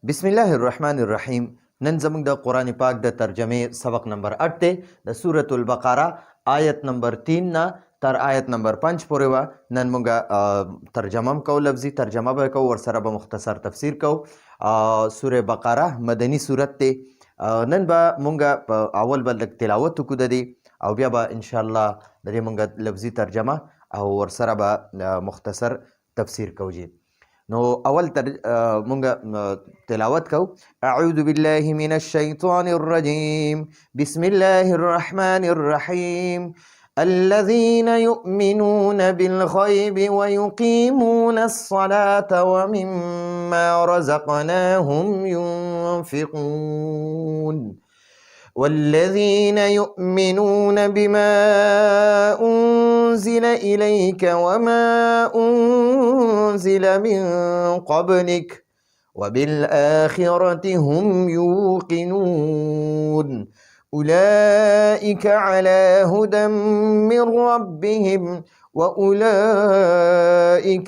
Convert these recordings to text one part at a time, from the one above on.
بسم الله الرحمن الرحیم. نن زموږ د قرآن پاک د ترجمې سبق نمبر 8 دی. د سورة البقره آیت نمبر 3 نه تر آیت نمبر 5 پورې وه. نن موږ ترجمه هم کوو، لفظي ترجمه به کوو، ورسره به مختصر تفسیر کوو. سوره بقره مدني سورت دی. نن به موږ په اول به لږ تلاوت وکړو د دې، او بیا به انشاءالله د دې موږ لفظي ترجمه او ورسره به مختصر تفسیر کوو. جی نو اول مونږ تلاوت کو. اعوذ بالله من الشیطان الرجیم بسم الله الرحمن الرحیم الذين يؤمنون بالغيب ويقيمون الصلاة ومما رزقناهم ينفقون والذين يؤمنون بما أنزل إليك وما أنزل من قبلك وبالآخرة هم يوقنون أولئك على هدى من ربهم وأولئك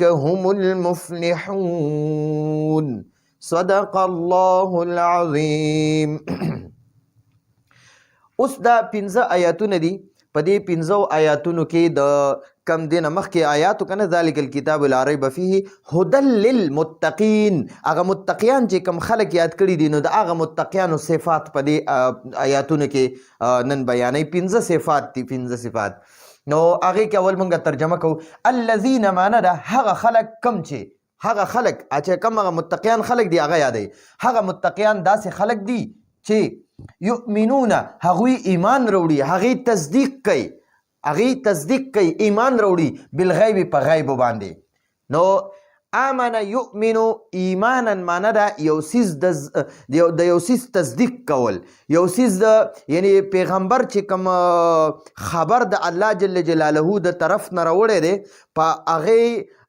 هم المفلحون صدق الله العظيم. اوس دا 15 آیاتونه دي. په دې 15 آیاتونو کې د کم دینه مخکې آیاتو کنه ذالک الکتاب لا ریب فیه هدى للمتقین، هغه متقیان چې کم خلک یاد کړي دي، نو د هغه متقیانو صفات په دې آیاتونو کې نن بیانې. 15 صفات دي، 15 صفات. نو هغې کې اول مونږ ترجمه کوو. الذین معنا ده هغه خلک کم چې هغه خلک چې کم هغه متقیان خلک دي هغه یادوي. هغه متقیان داسې خلک دي چې یؤمنون هغوی ایمان روړي، هغې تصدیق کوي ایمان روړي بالغیب په غیب باندې. نو آمن یؤمنو ایمانا معنا ده یو څیز د یو څیز تصدیق کول، یو څیز د یعنی پیغمبر چې کوم خبر د الله جل جلاله د طرف نه راوړی دی په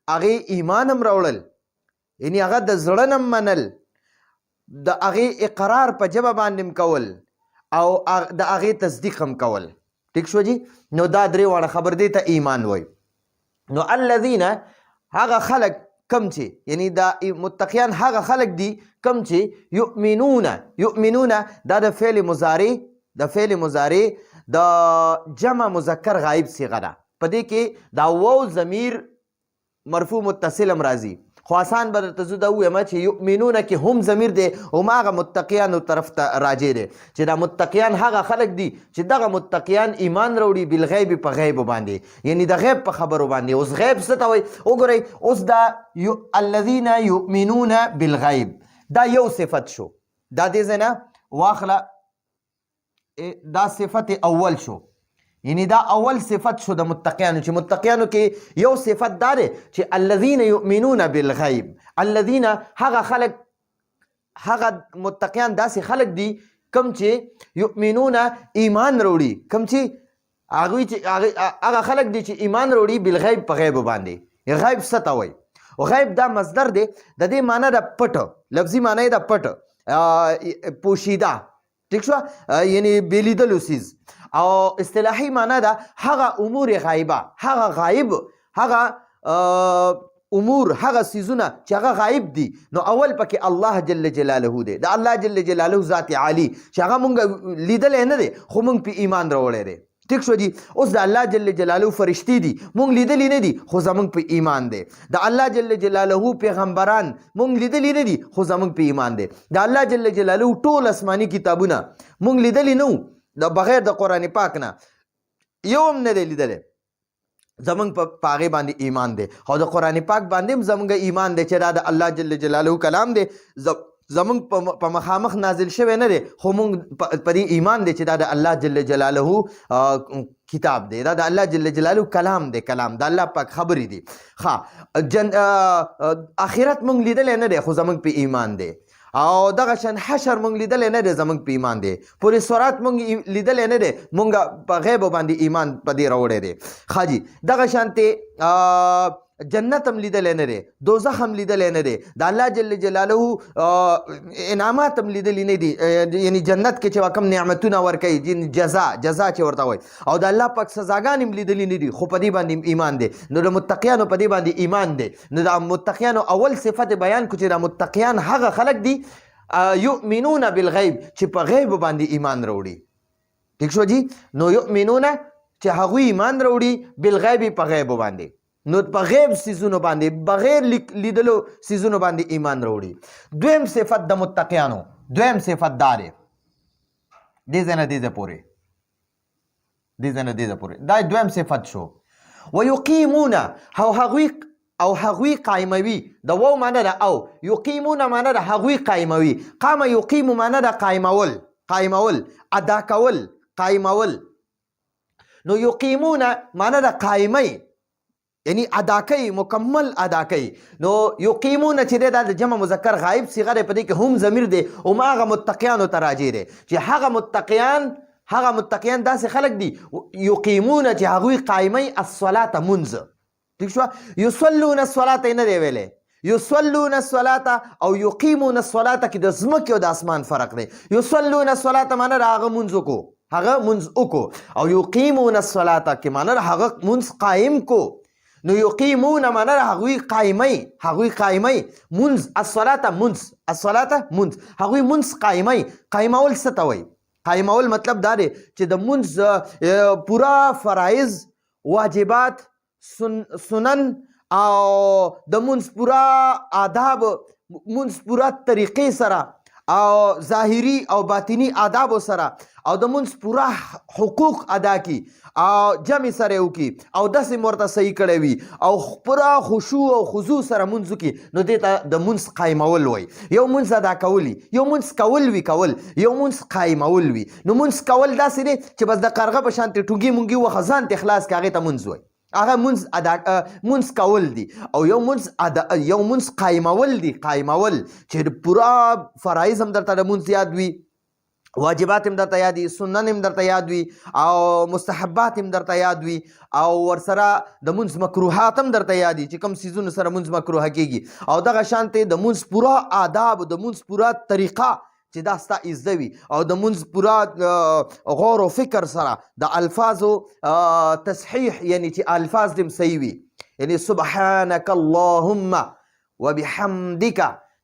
هغې ایمان هم راوړل، یعنی هغه د زړه نه منل، د هغې اقرار په ژبه باندې کول او د هغې تصدیق هم کول. ټیک شو جی. نو دا درې واړه خبر دی ته ایمان وای. نو الذین هغه خلک کم چې یعنی دا متقیان هغه خلک دي کم چې یؤمنون دا د فعل مضارع د جمع مذکر غایب صیغه ده. په دې کې دا واو ضمیر مرفوع متصل هم راځي، خو آسان به درته زه دا ووایم چې یؤمنونه کې هم ضمیر دی هماغه متقیانو طرف ته راجع دی چې دا متقیان هغه خلک دي چې دغه متقیان ایمان راوړي بالغیب په غیب باندې، یعنی د غیب په خبرو باندې. اوس غیب څه ته وایي وګورئ. اوس دا الذین یؤمنون بالغیب دا یو صفت شو، دا دې ځای نه واخله، دا صفت اول شو، یعنی دا اول صفت شو د متقیانو چې متقیانو کې یو صفت دا دی چې الذین یؤمنون بالغیب. الذین هغه خلک هغه متقیان داسې خلک دي کم چې یؤمنون ایمان روړي، کم چې هغه خلک دي چې ایمان روړي بالغیب په غیب باندې. غیب څه ته وایي؟ غیب دا مصدر دی، د دې معنی د پټ، لفظي معنی د پټ پوشیده، ٹھیک شو، یعنی بیلیدلو سیز. او اصطلاحي معنا ده هغه امور غایبه، هغه غایب، هغه امور، هغه سیزونه چې هغه غایب دي. نو اول پکې الله جل جلاله دی، د الله جل جلاله ذات عالی چې هغه مونږ لیدلی نه دی خو مونږ په ایمان راوړی دی. ٹھیک شو جی. اوس د الله جل جلاله فرشتي دي مونږ لیدلی نه دي خو زمونږ په ایمان دی. د الله جل جلاله پیغمبران مونږ لیدلی نه دي خو زمونږ په ایمان دی. د الله جل جلاله ټول آسماني کتابونه مونږ لیدلی نه د بغیر د قرآن پاک نه یو هم نه دی لیدلی، زمونږ په هغې باندې ایمان دی. او د قرآن پاک باندې هم زمونږ ایمان دی چې دا د الله جل جلاله کلام دی، زمونږ په مخامخ نازل شوی نه دی خو مونږ په دې ایمان دی چې دا د الله جل جلاله کتاب دی، دا د الله جل جلاله کلام دی، کلام د الله پاک خبرې دي. آخرت مونږ لیدلی نه دی خو زمونږ په ایمان دی. او دغه شان حشر مونږ لیدلی نه دی زمونږ په ایمان دی. پورې سورات مونږ لیدلی نه دی، مونږ په غیب باندې ایمان په دې راوړی دی. ښه جي. دغه شانتې جنت هم لیدلی نه دی، دوزخ هم لیدلی نه دی، د الله جل جلاله انعامات هم لیدلی نه دي، یعنی جنت کې چې کوم نعمتونه ورکوي جزا چې ورته وایي، او د الله پاک سزاګانې هم لیدلی نه دي، خو په دې باندې ایمان دی. نو د متقیانو په دې باندې ایمان دی. نو د متقیانو اول صفت بیان کړو چې د متقیان هغه خلک دي یؤمنون بالغیب چې په غیب باندې ایمان راوړي. ٹھیک شو جی. نو یؤمنون چې هغوی ایمان راوړي بالغیب په غیب باندې، نو په غیب سیزونو باندې بغیر لیدلو سیزونو باندې ایمان راوړي. دویم صفت د متقیانو، دویم صفت دار دې ځای نه دې ځای پورې دا دویم صفت شو. ویقیمون او هغوی قایموي. د واو معنی ده او، یقیمون معنی ده هغوی قایموي. قام یقیم معنی ده قایمول، ادا کول، قایمول. نو یقیمون معنی ده قایمي، یعنی ادا کوي، مکمل ادا کوي. نو یقیمون چې دی دا د جمع مذکر غایب صیغه دی، په دې کې هم ضمیر دی او هغه متقیانو ته راجع دی چې هغه متقیان داسې خلک دي یقیمون چې هغوی قایمي الصلاة منځ. ٹھیک شو. یصلون الصلاة نه دی ویلی، یصلون الصلاة او یقیمون الصلاة کې د ځمکې او د اسمان فرق دی. یصلون الصلاة معنی د هغه منځ وکړو، هغه منځ وکړو، او یقیمون الصلاة کې معنی د هغه منځ قایم کو. نو یقیمون معنی د هغوی قایمي منځ، الصلاة منځ، هغوی منځ قایمي. قایمول څه ته وایي؟ قایمول مطلب دا دی چې د منځ پورا فرایض، واجبات، سنن او د منځ پورا آداب، منځ پورا طریقې سره او ظاهری او باطنی آداب سره او د منځ پورا حقوق ادا کی او جمع سره وکي او داسې ورته صحیح کړی وي او پورا خشوع او خضوع سره منځ وکي، نو دې ته د منځ قایمول وایي. یو منځ ادا کولی، یو منځ کول، یو منځ قایمول وي. نو منځ کول داسې دی چې بس د قرغه په شانتې ټونګي مونګي وخه ځان ته اخلاص کړي، هغې ته منځ وایي. هغه منځ کول دي. او یو منځ قایمول دي، قایمول چې پورا فرایض هم درته د منځ یاد وي، واجبات هم درته یاد وي، سنن هم درته یاد وي، او مستحبات هم درته یاد وي، او ورسره د منځ مکروهات هم درته یاد وي چې کوم څیزونو سره منځ مکروه کېږي. او دغه شانتې د منځ پورا آداب، د منځ پورا طریقه چې دا ستا ایزده وي، او د منځ پورا غور و فکر سره د الفاظو تصحیح، یعنی چې الفاظ دې صحیح وي، یعنی سبحانک اللهم وبحمدک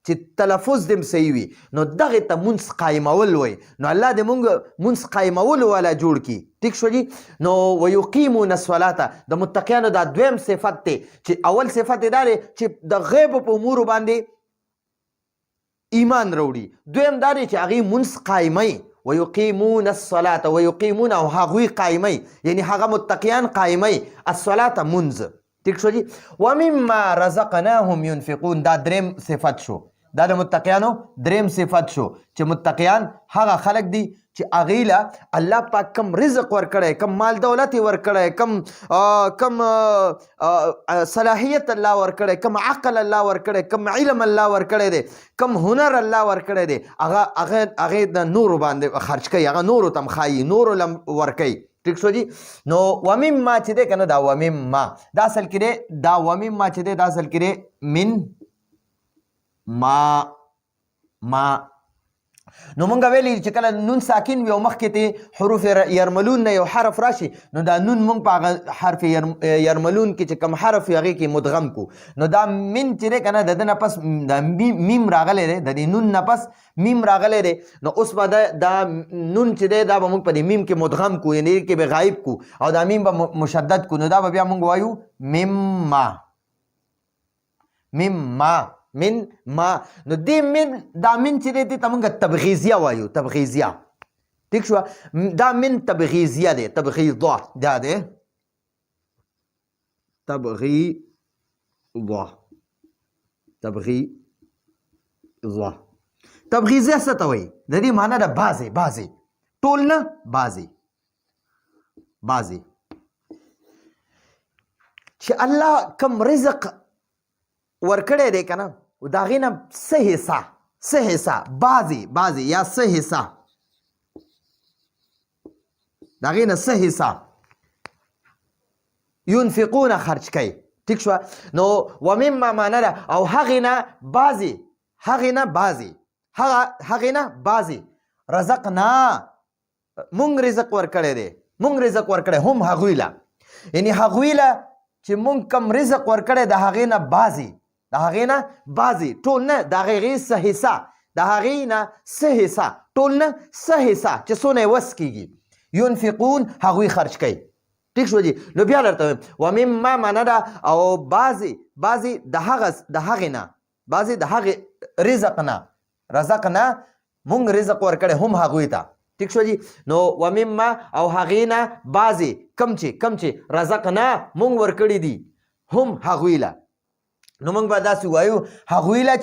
چې تلفظ دې صحیح وي. نو دغه ته منځ قایمول وایي. نو الله دې مونږ منځ قایمول والا جوړ کړي. ٹھیک شو جی. نو ویقیمون الصلاة د متقیانو دا دویم صفت دی، چې اول صفت دا دی چې د غیب په امورو باندې ایمان راوړي. دویم دا دی چې هغې منځ قایمي. ویقیمون الصلاة، ویقیمون او هغوی قایمي، یعنی هغه متقیان قایمي الصلاة منځ. ٹھیک شو جی. ومما رزقناهم ينفقون دا دریم صفت شو، دا د متقیانو دریم صفت شو چې متقیان هغه خلک دي چې هغوی له الله پاک کم رزق ورکړی، کم مال دولت یې ورکړی، کم صلاحیت الله ورکړی، کم عقل الله ورکړی، کم علم الله ورکړی دی، کم هنر الله ورکړی دی، هغې د نورو باندې خرچ کوي، هغه نورو ته هم ښایي، نورو له ورکوي. ٹھیک شو جی. نو ومما چې دی که نه، دا ومما دا اصل کې دی، دا ومما چې دی دا اصل کې دی من ما. نو مونږ ویلي چې کله نون ساکن وي او مخکې ته حروف یرملون نه یو حرف راشي، نو دا نون مونږ په هغه حرف یرملون کې چې کوم حرف وي هغې کې مدغم کو. نو دا من چې دی که نه، د ده نه پس دا میم راغلی دی، د دې نون نه پس میم راغلی دی. نو اوس به دا نون چې دی دا به مونږ په دې میم کې مدغم کو، یعنې کې به غایب کو، او دا میم به مشدد کو. نو دا به بیا مونږ وایو مما. من ما. نو دی من، دا من چې دی ته مونږ تبغیزیه وایو، تبغیزیه. ٹھیک شو. دا من تبغیزیه دی، تبغیضه دا دی، تبغیضه. تبغیزیه څه ته وایي؟ د دې معنی ده بعضې، ټول نه، بعضې. چې الله کم رزق ورکړی دی که نه، د هغې نه څه حصه بعضې یا څه حصه، د هغې نه څه حصه ينفقون خرچ کوي. ٹھیک شو. نو ومما معنی ده او هغې نه بعضې رزقنا، مونږ رزق ورکړی دی، هم هغوی له، یعنی هغوی له چې مونږ کم رزق ورکړی د هغې نه بعضې، ټول نه، د هغې څه حصه، د هغې نه څه حصه، ټول نه څه حصه چې څونه یې وس کېږي، ينفقون هغوی خرج کوي. ټیک شو جي. نو بیا درته وایم ومما معنا ده او بعضې د هغې نه، بعضې د هغې رزق نه، رزق نه مونږ رزق ورکړی هم هغوی ته. ټیک شو جي. نو ومما او هغې نه بعضې کم چې رزق نه مونږ ورکړي دي هم هغوی له. نو مونږ به داسې وایو هغوی له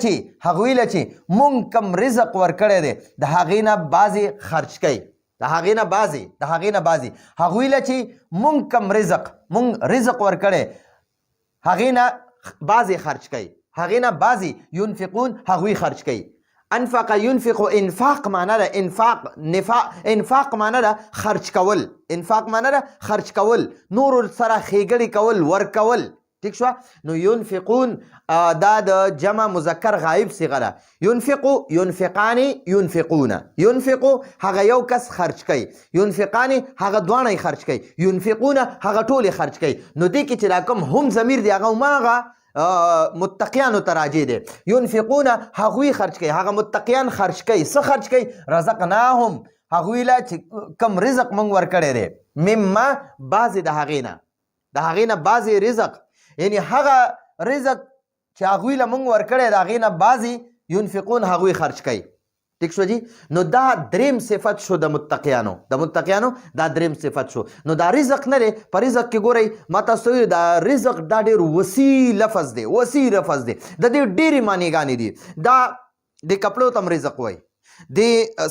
چې مونږ کم رزق ورکړی دی د هغې نه بعضې خرج کوي، د هغې نه بعضې هغوی له چې مونږ کم رزق ورکړی هغې نه بعضې خرج کوي، هغې نه بعضې ينفقون هغوی خرج کوي. انفق ينفق انفاق معنا ده انفاق معنا ده خرج کول، انفاق معنا ده خرج کول، نور سره ښېګړې کول، ورکول. ٹھیک شو. نو ينفقون دا د جمع مذکر غائب صيغه ده. ينفقو ينفقان ينفقون، ينفقو هغه یو کس خرج کوي، ينفقان هغه دوانه خرج کوي، ينفقون هغه ټول خرج کوي. نو دې کې چې دا کوم هم ضمیر دی هغه ماغه متقیانو ته راجع دی. ينفقون هغوی خرج کوي، هغه متقیان خرج کوي. څه خرج کوي؟ رزقناهم هغوی له چې کم رزق موږ ورکړی دی، مما بعضې د هغې نه بعضې رزق، یعنی هغه رزق چې هغوی له موږ ورکړی د هغې نه بعضې ينفقون هغوی خرج کوي. ٹھیک شو جی. نو دا دریم صفت شو د متقیانو دا دریم صفت شو. نو دا رزق نه دی، په رزق کې ګورئ ما تاسو ته دا رزق دا ډېر وسیع لفظ دی، وسیع لفظ دی، د دې ډېرې معنیګانې دي. دا د کپړو تم رزق وایي، د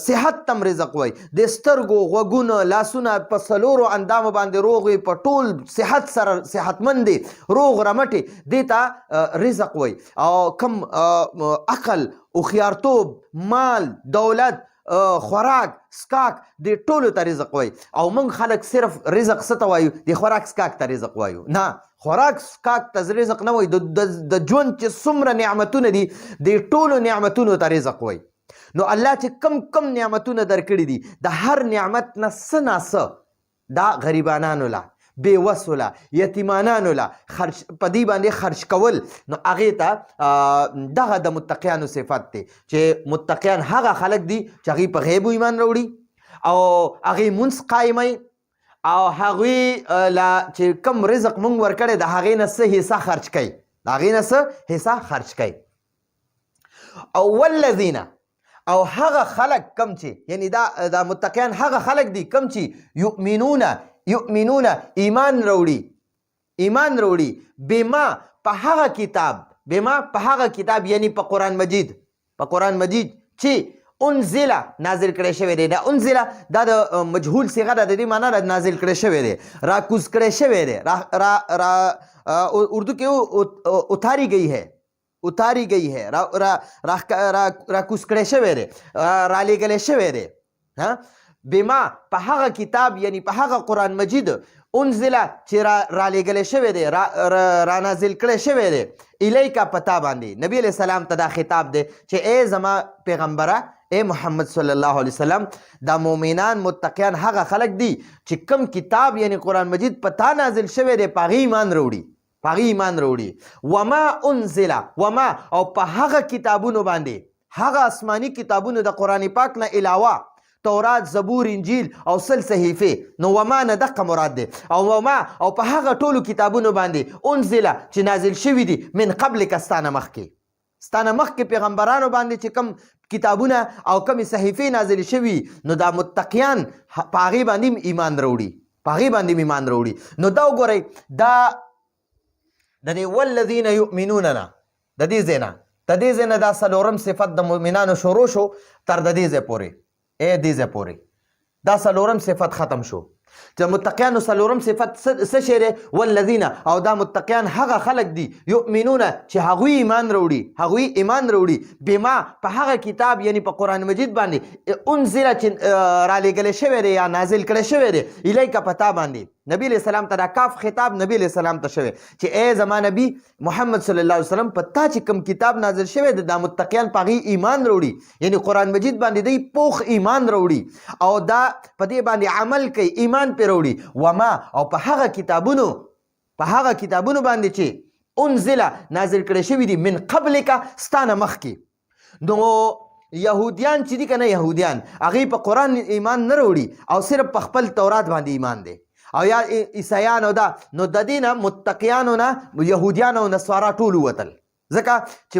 صحت تم رزق وای، د سترګو غوږونه لاسونه په څلورو اندامو باندې روغ وي، په ټول صحت سره صحتمند دي، روغ رمټې، دې ته رزق وای. او کم عقل، هوښیارتوب، مال، دولت، خوراک، سکاک، د ټولو ته رزق وای. او موږ خلک صرف رزق څه ته وایو؟ د خوراک سکاک ته رزق وایو. نه، خوراک سکاک ته رزق نه وایو، د ژوند چې څومره نعمتونه دي د ټولو نعمتونو ته رزق وای. نو الله چې کم نعمتونه درکړي دي، د هر نعمت نه څه ناڅه دا غریبانانو له، بېوسو له، یتیمانانو له په دې باندې خرج کول. نو هغې ته دغه د متقیانو صفت دی چې متقیان هغه خلک دي چې هغوی په غیبو ایمان راوړي او هغوی مونځ قایموي او هغوی له چې کم رزق مونږ ورکړی د هغې نه څه حصه خرج کوي، د هغې نه څه حصه خرج کوي. او والذین او هغه خلق کم چې، یعنی دا متقیان هغه خلق دي کم چې یؤمنون ایمان راوړي بما په هغه کتاب یعنی په قرآن مجید چې انزل نازل کړی شوی دی. دا انزل دا د مجهول صيغه ده، د دې معنا ده نازل کړی شوی دی، راکوز کړی شوی دی، اردو کې اتاری گئی ہے، راکوز کړی شوی دی، رالیږلی شوی دی. بما په هغه کتاب یعنی په هغه قرآن مجید انزله چې رالیږلی شوی دی، را نازل کړی شوی دی، الیکا پتا باندې. نبی علیہ السلام ته دا خطاب دی چې ای زما پیغمبره، اے محمد صلی الله علیه وسلم، دا مومنان متقیان هغه خلق دي چې کم کتاب یعنی قرآن مجید پتا نازل شوی دی په هغې ایمان راوړي. وما انزل، وما او په هغه کتابونو باندې، هغه آسمانی کتابونو د قرآن پاک نه علاوه، تورات، زبور، انجیل او سل صحیفې. نو وما نه دقه مراد دی. او وما او په هغه ټولو کتابونو باندې انزل چې نازل شوي دي من قبلک ستانه مخکې پیغمبرانو باندې چې کم کتابونه او کمې صحیفې نازل شوي، نو دا متقیان په هغې باندې ایمان راوړي. نو دا وګورئ، دا د دې والذین یؤمنون نه د دې ځای نه دا څلورم صفت د مؤمنانو شروع شو تر د دې ځای پورې. دا څلورم صفت ختم شو. د متقیانو څلورم صفت څه شی دی؟ والذین، او دا متقیان هغه خلق دي یؤمنون چې هغوی ایمان راوړي بما په هغه کتاب یعنی په قرآن مجید باندې انزل چې رالیږلی شوی دی یا نازل کړی شوی دی، الیکا پتا باندې. نبی علیہ السلام ته دا کاف خطاب نبی علیہ السلام ته شوی چې اے زما نبی محمد صلی الله علیه وسلم، په تا چې کوم کتاب نازل شوی دی دا متقیان په هغې ایمان راوړي، یعنی قرآن مجید باندې دوی پوخ ایمان راوړي او دا په دې باندې عمل کوي، ایمان پرې راوړي. وما او په هغه کتابونو باندې چې انزل نازل کړی شوي دي من قبلک ستانه مخکې. نو یهودیان چې دي که نه یهودیان هغوی په قرآن ایمان نه راوړي او صرف په خپل تورات باندې ایمان دی او یا عیسایان او دا نو د دې نه متقیانو نه یهودیان او نصارا ټول ووتل ځکه چې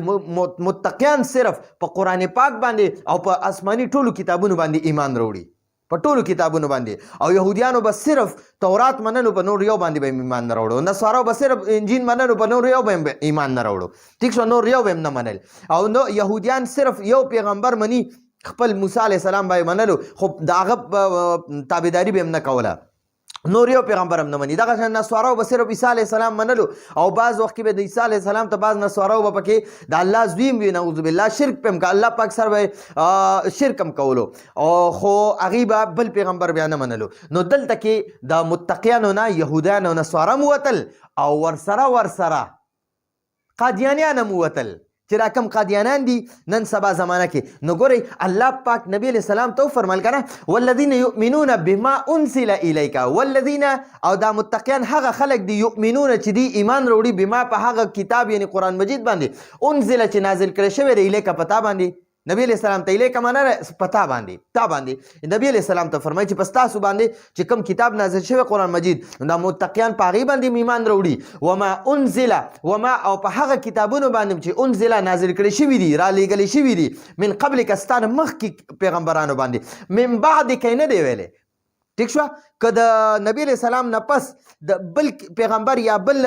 متقیان صرف په قرآن پاک باندې او په آسماني ټولو کتابونو باندې ایمان راوړي په ټولو کتابونو باندې او یهودیانو به صرف تورات منلو په نور یو باندې به ایمان نه راوړو نصارو به صرف انجیل منلو په نور یو به ایمان نه راوړو ټیک شو نور یو به هم نه منل او نو یهودیان صرف یو پیغمبر مني خپل موسی علیه السلام به منلو خو د هغه تابعداري به هم نه کوله نور یو پیغمبر هم نه مني دغه شان نصارو به صرف عیسی علیه السلام منلو او بعض وخت کې به د عیسی علیه السلام ته بعض نصارو به پکې د الله زوی وي نعوذ بالله شرک په هم که الله پاک سره به شرک هم کولو او خو هغوی به بل پیغمبر بیا نه منلو نو دلته کې د متقیانو نه یهودیان او نصارا هم ووتل او ورسره قادیانیان هم ووتل چې را کم قادیانان دي نن سبا زمانه کې نو ګورئ الله پاک نبی علیہ السلام ته وفرمایل که نه والذین یؤمنون بما انزل الیک والذین او دا متقیان هغه خلک دي یؤمنون چې دی ایمان راوړي بما په هغه کتاب یعنی قرآن مجید باندې انزل چې نازل کړی شوی دی الیک په تا باندې نبی علیہ السلام ته الیک معنا پتا باندې نبی علیہ السلام ته فرمایي چې پس تاسو باندې چې کوم کتاب نازل شوی قرآن مجید دا متقیان په هغې باندې ایمان راوړي وما انزل وما او په هغه کتابونو باندې چې انزل نازل کړي شوي دي رالیږلي شوي دي من قبلک ستانه مخکې پیغمبرانو باندې من بعد کې نه دی ویلی ٹھیک شو که د نبی علیہ السلام نه پس د بل پیغمبر یا بل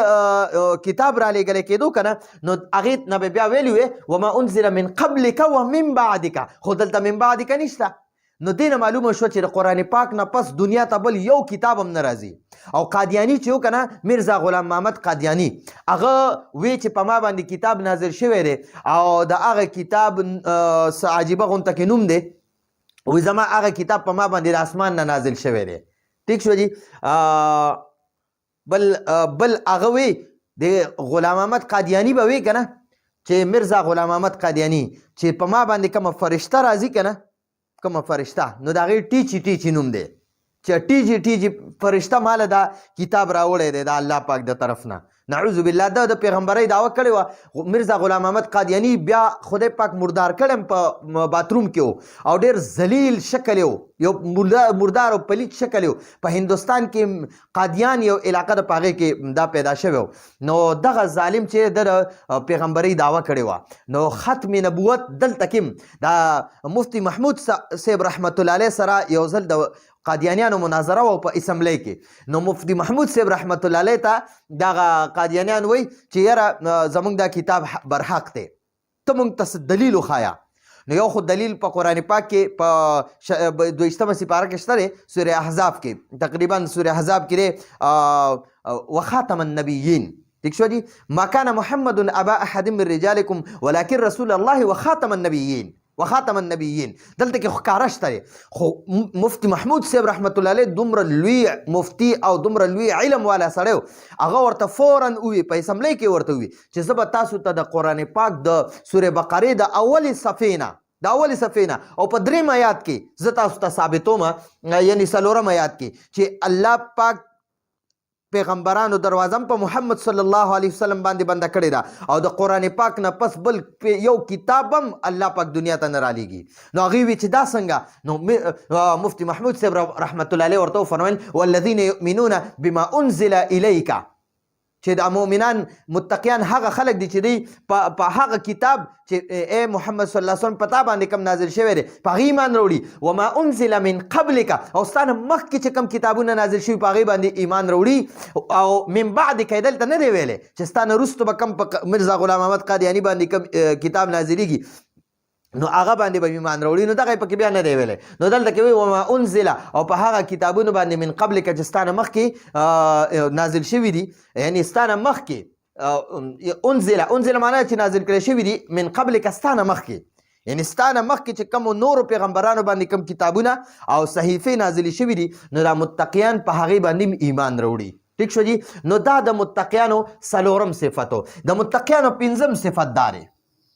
کتاب را لېږلی کېدو که نه نو هغې نه به بیا ویلي وې وما انزل من قبلک ومن بعدک خو دلته من بعدک نشته نو دې نه معلومه شوه چې د قرآن پاک نه پس دنیا ته بل یو کتاب هم نه راځي او قادیاني چې و که نه میرزا غلام محمد قادیاني هغه وی چې په ما باندې کتاب نازل شوی دی او د هغه کتاب څه عجیبه غونته کې نوم دی وی زما هغه کتاب په ما باندې د اسمان نه نازل شوی دی ټیک شو جی بل هغه وی د غلام محمد قادیاني به وی که نه چې میرزا غلام محمد قادیاني چې په ما باندې کومه فرشته راځي که نه کومه فرشته نو د هغې ټیچي نوم دی چې ټیچي فرشته ماله دا کتاب راوړی دی د الله پاک د طرف نه نعوذ بالله د پیغمبرۍ دعوه کړې وه میرزا غلام محمد قادیاني بیا خدای پاک مردار کړی په باتروم کې و او ډېر ذلیل شکل یو یو مردار او پلیت شکل یو په هندوستان کې قادیان یو علاقه د په هغې کې دا پیدا شوی نو دغه ظالم چې د پیغمبرۍ دعوه کړې وه نو ختم نبوت دلته کې دا مفتی محمود صاحب رحمت الله علیه سره یو ځل د قادیانیانو مناظره و په اسمبلی کې نو مفتی محمود صاحب رحمت الله علیه ته دغه قادیانیان وی چې یاره زمونږ دا کتاب برحق دی ته مونږ ته دلیل وښایه نو یو خو دلیل په قرآن پاک کې په 22 سپاره کې شته دی سوره احزاب کې تقریبا سوره احزاب کې دی وخاتم النبیین ٹھیک شو جی ما کان محمد ابا احد من رجالکم ولکن رسول الله وخاتم النبیین دلته کې ښکاره شته خو مفتی محمود صاحب رحمت الله علیه دومره لوی مفتی او دومره لوی علم والا سړی هغه ورته فورا ووي په اسمبلی کې ورته ووي چې زه به تاسو ته د قرآن پاک د سورې بقرې د اولې صفحې نه او په درېم آیات کې زه تاسو ته ثابتوم یعنی څلورم آیات کې چې الله پاک پیغمبرانو دروازم په محمد صلی الله علیه وسلم باندې بنده کړې ده او د قرآن پاک نه پس بل یو کتاب هم الله پاک دنیا ته نه رالیږي نو هغوی وی چې دا څنګه نو مفتی محمود صاحب رحمت الله علیه ورته وفرمایل والذین یؤمنون بما انزل الیک چې د مؤمنان متقیان هغه خلک دي چې دی په هغه کتاب چې ای محمد صلی الله علیه وسلم په تا باندې کوم نازل شوی دی په هغې ایمان راوړي وما انزل من قبلک او ستا نه مخکې چې کوم کتابونه نازل شوي په هغې باندې ایمان راوړي او من بعدک دلته نه دی ویلی چې ستا نه وروسته به کوم په میرزا غلام محمد قادیاني باندې کوم کتاب نازلیږي نو هغه باندې به ایمان راوړي نو دغه پکې بیا نه دی ویلی نو دلته کې وایي وما انزل او په هغه کتابونو باندې من قبل که چې ستا نه مخکې نازل شوي دي یعنی ستا نه مخکې انزل معنا چې نازل کړی شوي دي من قبل که ستا نه مخکې یعنی ستا نه مخکې چې کومو نورو پیغمبرانو باندې کوم کتابونه او صحیفې نازلې شوي دي نو دا متقیان په هغې باندې ایمان راوړي ټیک شو جی نو دا د متقیانو څلورم صفت و د متقیانو پنځم صفت دا دی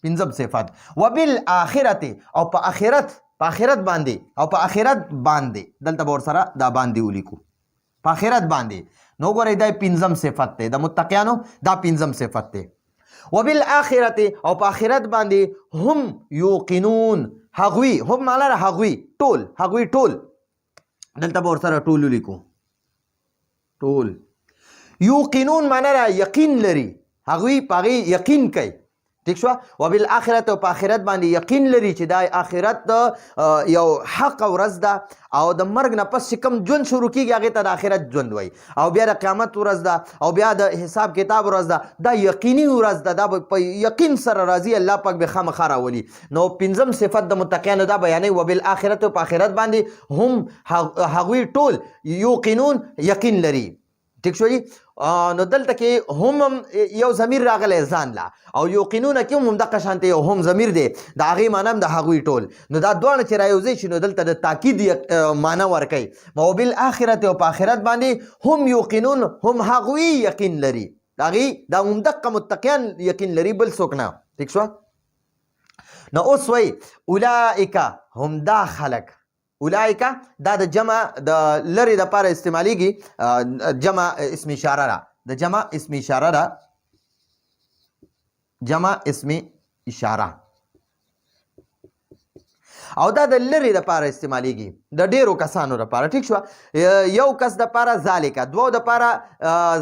پنځم صفت وبالآخرت او په آخرت باندې او په آخرت باندې دلته به ورسره دا باندې ولیکو په آخرت باندې نو ګورئ دا پنځم صفت دی د متقیانو دا پنځم صفت دی وبالآخرة او په آخرت باندې هم یوقنون هغوی هم معنا ده هغوی ټول دلته به ورسره ټول ولیکو ټول یوقنون معنا ده یقین لري هغوی په هغې یقین کوي ٹھیک شو وبالآخرت او په آخرت باندې یقین لري چې دا آخرت یو حق ورځ ده او د مرګ نه پس چې کوم ژوند شروع کیږي هغې ته د آخرت ژوند وایي او بیا د قیامت ورځ ده او بیا د حساب کتاب ورځ ده دا یقیني ورځ ده دا به په یقین سره راځي الله پاک به خامخا راولي نو پنځم صفت د متقیانو دا بیانوي وبالآخرت او په آخرت باندې هم هغوی ټول یوقنون یقین لري ٹھیک شو جی نو دلته کې هم یو ضمیر راغلی ځان لا او یوقنونه کې هم دغه شانته یو هم ضمیر دی د هغې معنا هم د هغوی ټول نو دا دواړه چې رایوځی شي نو دلته د تاکید معنا ورکوي وبالآخرت او په آخرت باندې هم یوقنون هم هغوی یقین لري د هغې دا همدقه متقیان یقین لري بل څوک نه ٹھیک شو نو اوس وایي اولئک هم دا خلک اولئک دا د جمع د لرې دپاره استعمالیږي جمع اسم اشاره ده د جمع اسم اشاره ده جمع اسم اشاره او دا د لرې دپاره استعمالیږي د ډیرو کسانو دپاره ټیک شوه یو کس دپاره ذالکه دوو دپاره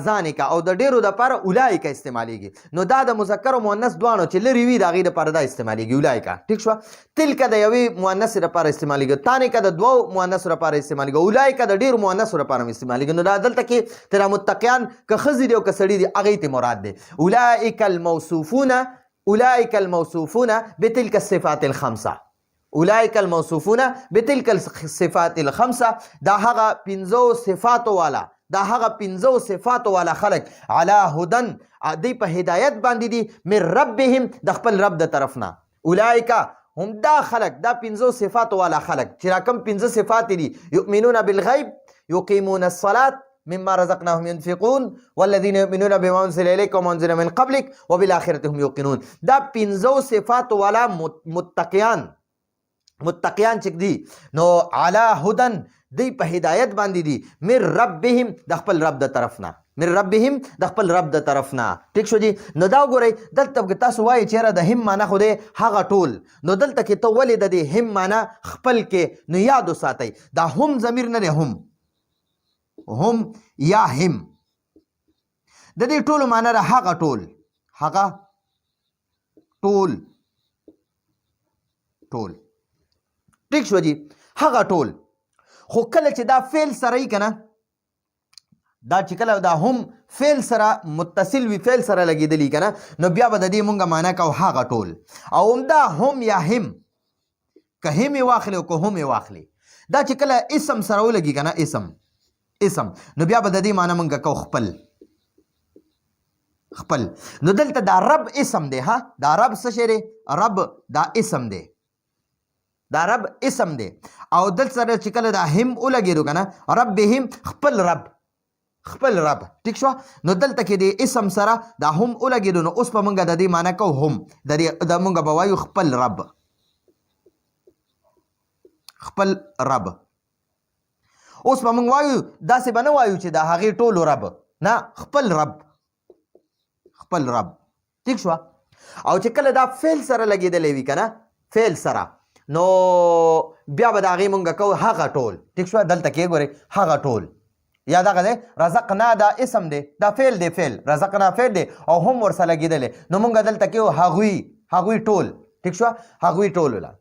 ځانکه او د ډیرو دپاره اولئک استعمالیږي نو دا د مذکر او مؤنث دواړو چې لرې وي د هغې دپاره دا استعمالیږي اولئک ټیک شوه تلکه د یوې مؤنثې دپاره استعمالیږي تانکه د دوو مؤنثو دپاره استعمالیږي اولئک د ډیرو مؤنثو دپاره هم استعمالیږي نو دا دلته کې تر متقیان که ښځې دي او که سړي دي هغې ته مراد دی اولئک الموصوفون بتلک الصفات الخمسه اولئک الموصوفون بتلک الصفات الخمسه دا هغه پنځو صفاتو والا دا هغه پنځو صفاتو والا خلک علی هدن دوی په هدایت باندې دي من ربهم د خپل رب د طرف نه اولئک هم دا خلک دا پنځو صفاتو والا خلک چې را کوم پنځه صفات دي یؤمنون بالغیب یقیمون الصلاة مما رزقناهم ينفقون والذين يؤمنون بما انزل اليك وما انزل من قبلك وبالاخره هم يوقنون دا پنځو صفات والا متقیان چې دي نو علی هدن دی په هدایت باندې دي من ربهم د خپل رب د طرف نه من ربهم د خپل رب د طرف نه ټیک شو جی نو دا وګورئ دلته که تاسو وایئ چېرې د هم معنا خو دی هغه ټول نو دلته کې ته ولې د دې هم معنا خپل کې نو یاد وساتئ دا هم ضمیر نه دی هم یا هم د دې ټولو معنا ده هغه ټول ټیک شو جی هغه ټول خو کله چې دا فعل سره یي که نه دا چې کله دا هم فعل سره متصل وي فعل سره لګېدلي که نه نو بیا به د دې مونږ معنا کوو هغه ټول او همدا هم یا هم که هم یې واخلې او که هم یې واخلې دا چې کله اسم سره ولګي که نه اسم نو بیا به د دې معنا مونږ کوو خپل نو دلته دا رب اسم دی دا رب څه شی دی رب دا اسم دی دا رب اسم دی او دل سره چې کله دا هم ولګېدو که نه ربهم خپل رب ټیک شوه نو دلته کې د اسم سره دا هم ولګېدو نو اوس به مونږ د دې معنا کوو هم د مونږ به وایو خپل رب اوس به مونږ وایو داسې به نه وایو چې د هغې ټولو رب نه خپل رب ټیک شوه او چې کله دا فعل سره لګېدلی وي که نه فعل سره نو بیا به د هغې مونږ کوو هغه ټول ټیک شوه دلته کې ګورئ هغه ټول یا دغه دی رزقنا دا اسم دی دا فعل دی رزقنا فعل دی او هم ورسره لګېدلی نو مونږ دلته کې هغوی ټول ټیک شوه هغوی ټول ولا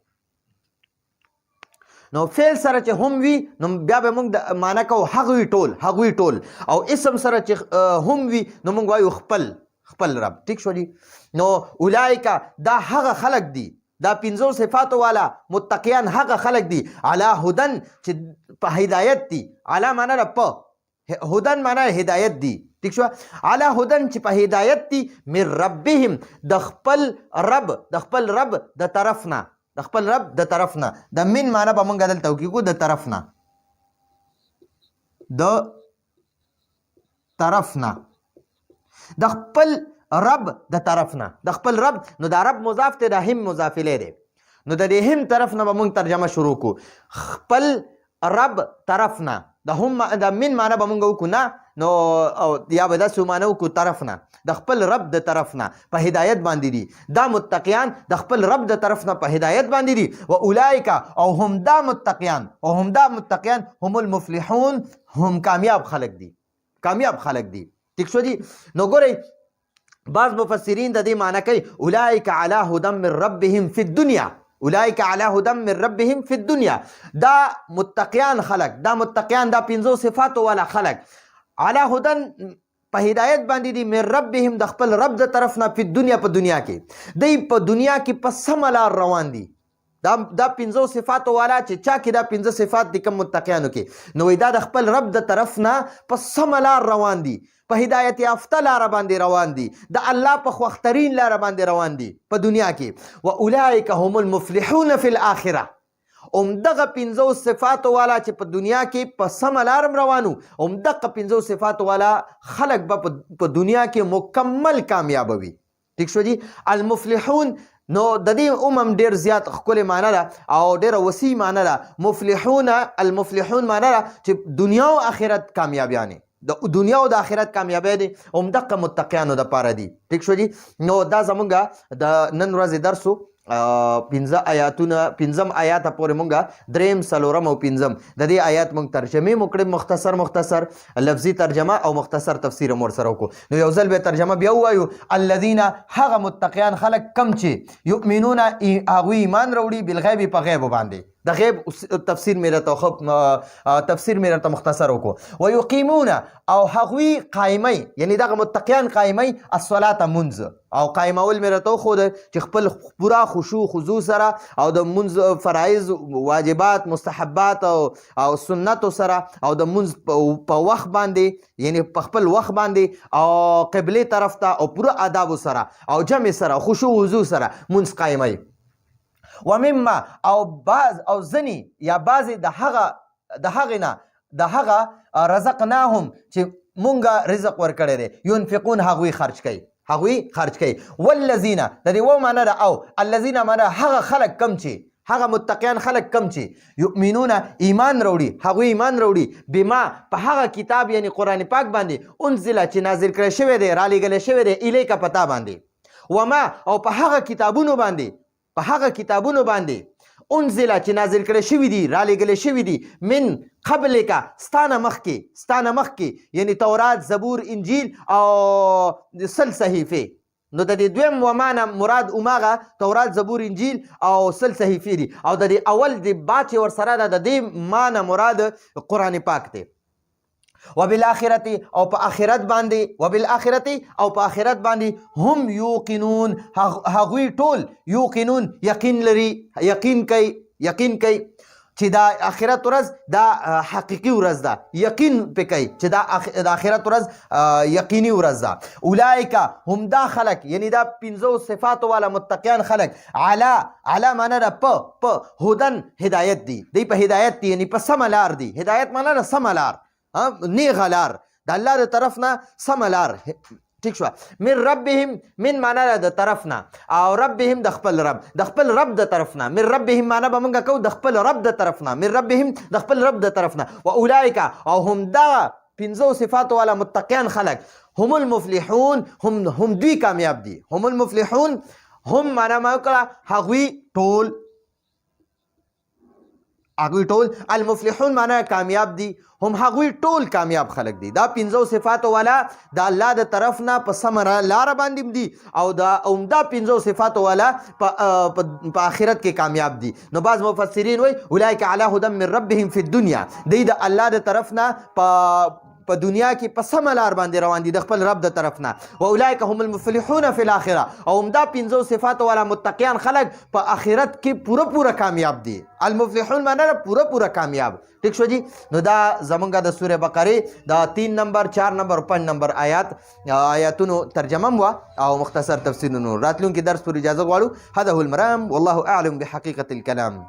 نو فعل سره چې هم وي نو بیا به مونږ معنا کوو هغوی ټول او اسم سره چې هم وي نو مونږ وایو خپل رب ټیک شو نو اولئک دا هغه خلک دي دا پنځو صفاتو والا متقیان هغه خلک دي علی هدن چې په هدایت دي علی معنا ده په هدن معنا هدایت دي ٹھیک شو علی هدن چې په هدایت دي من ربهم د خپل رب د طرف نه د من معنا به مونږ دلته وکړو د طرف نه د خپل رب د طرف نه د خپل رب نو دا رب مضاف ته د هم مضاف الیه دی نو د دې هم طرف نه به مونږ ترجمه شروع کو خپل رب طرف نه د من معنی به مونږ وکړو نه نو یا به داسې معنی وکړو طرف نه د خپل رب د طرف نه په هدایت باندې دي دا متقیان د خپل رب د طرف نه په هدایت باندې دي و اولئک او هم دا متقیان هم المفلحون هم کامیاب خلق دي ٹھیک شو دي نو ګورئ بعض مفسرین د دې معنی کوي اولئک علی هدى من ربهم فی الدنیا اولئک علی هدى من ربهم فی الدنیا دا متقیان خلق دا پنځو صفاتو والا خلق علی هدى په هدایت باندې دي من ربهم د خپل رب د طرف نه په دنیا کې دی په دنیا کې په سم لار روان دي دا پنځو صفاتو والا چې چا کې دا پنځه صفات دي کوم متقیانو کې نو دا د خپل رب د طرف نه په سم لار روان دي په هدایت یافته لار باندې روان دي د الله په خوښترین لار باندې روان دي په دنیا کې و اولئک هم المفلحون فی الاخره دغه پنځو صفاتو والا چې په دنیا کې په سم لار روانو دغه پنځو صفاتو والا خلق به په دنیا کې مکمل کامیاب وي ٹھیک شو جی المفلحون نو د دې ډیر زیات ښکلې معنی ده او ډیره وسیع معنی ده المفلحون معنی ده چې دنیا او آخرت کامیابیانې د دنیا او د آخرت کامیابی دي دغه متقیانو دپاره دي ټیک شو جی نو دا زمونږ د نن ورځې درسو پنځه آیاتونه پنځم آیات پورې مونږ دریم څلورم او پنځم د دې آیات مونږ ترجمې مو کړې مختصر لفظي ترجمه او مختصر تفسیر مو ورسره وکړو نو یو ځل به ترجمه بیا ووایو الذین هغه متقیان خلک کم چې یؤمنون هغوی ایمان راوړي بالغیب په غیب باندې د غیب تفسیر مې راته مختصر وکړو ویقیمون او هغوی قایمي یعنی دغه متقیان قایمي الصلاة منځ او قایمول مې راته وښوده چې خپل پوره خشوع خضوع سره او د منځ فرایض واجبات مستحبات او سنتو سره او د منځ په وخت باندې یعنی په خپل وخت باندې او قبلې طرف ته او پوره آدابو سره او جمع سره خشوع خضوع سره منځ قایمي ومما او بعض او ځنی یا بعضې د هغه رزقناهم چې مونږه رزق ورکړی دی ينفقون هغوی خرج کوي والذین د دې و معنی ده او الذین معنی هغه خلک کم چې هغه متقیان خلک کم چې یؤمنون ایمان راوړي بما په هغه کتاب یعنی قرآن پاک باندې انزل چې نازل کړی شوی دی رالیږلی شوی دی الیک پتا باندې وما او په هغه کتابونو باندې انزل چې نازل کړی شوي دي رالیږلی شوي دي من قبلک ستانه مخکې یعنی تورات زبور انجیل او سل صحیفې نو د دې دویم ومانه مراد هماغه تورات زبور انجیل او سل صحیفې دي او د دې اول د با چې ورسره ده د دې مانه مراد قرآن پاک دی وبالآخرت او په آخرت باندې هم یوقنون هغوی ټول یوقنون یقین کوي چې دا آخرت ورځ دا حقیقي ورځ ده یقین پې کوي چې دا آخرت ورځ یقیني ورځ ده اولئک هم دا خلک یعنی دا پنځو صفاتو والا متقیان خلک علی معنی ده په هدن هدایت دي دی په هدایت دي یعنی په سمه لار دي هدایت معنی ده سمه لار نیغه لار د الله د طرف نه سمه لار ٹھیک شو من ربهم من معنی د طرف نه او ربهم د خپل رب د طرف نه من ربهم معنی به مونږ کوو د خپل رب د طرف نه من ربهم د خپل رب د طرف نه و اولئک او هم دا پنځو صفاتو والا متقیان خلک هم المفلحون هم دوی کامیاب دي هم المفلحون هم معنی ما وکړه هغوی ټول المفلحون معنی کامیاب دي هم هغوی ټول کامیاب خلق دي دا پنځو صفاتو والا د الله د طرف نه په سمه لاره باندې دي او دا پنځو صفاتو والا په آخرت کې کامیاب دي نو بعض مفسرین وایي اولئک علی هدى من ربهم فی الدنیا دی د الله د طرف نه په دنیا کې په سمه لار باندې روان دي د خپل رب د طرف نه و اولئک هم المفلحون فی الاخره او دا پنځو صفاتو والا متقیان خلک په آخرت کې پوره کامیاب دي المفلحون معنی پوره کامیاب ٹھیک شو جی نو دا زمونږ د سوره بقره دا 3 نمبر 4 نمبر 5 نمبر آیاتونو ترجمه وا او مختصر تفسیرونو راتلونکي درس پر اجازه غواړو هذا هو المرام والله اعلم بحقیقة الكلام